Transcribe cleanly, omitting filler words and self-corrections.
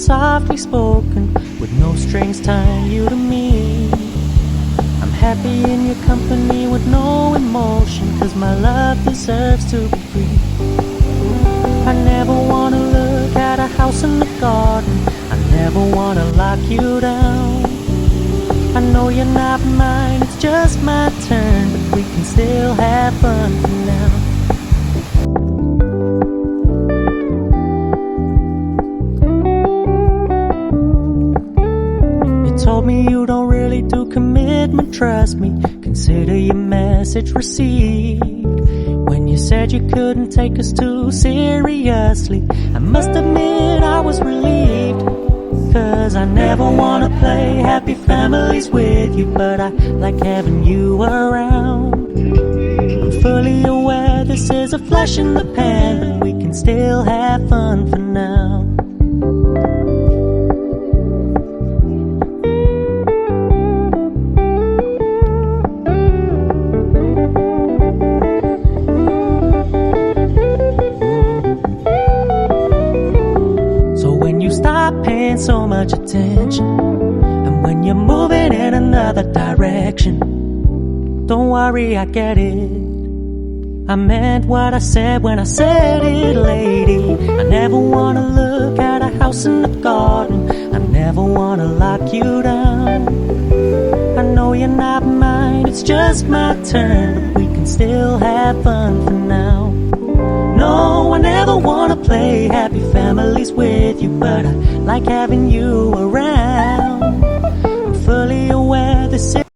softly spoken, with no strings tying you to me. I'm happy in your company with no emotion, 'cause my love deserves to be free. I never wanna look at a house in the garden, I never wanna lock you down. I know you're not mine, it's just my turn, but we can still have fun for now. You told me you don't really do commitment, trust me, consider your message received. When you said you couldn't take us too seriously, I must admit I was relieved. 'Cause I never wanna play happy families with you, but I like having you around. I'm fully aware this is a flash in the pan, but we can still have fun for now. Stop paying so much attention, and when you're moving in another direction, don't worry, I get it. I meant what I said when I said it, lady. I never wanna look at a house in the garden, I never wanna lock you down. I know you're not mine, it's just my turn, but we can still have fun for now. No, I never wanna play happy families with you, but I like having you around. I'm fully aware this is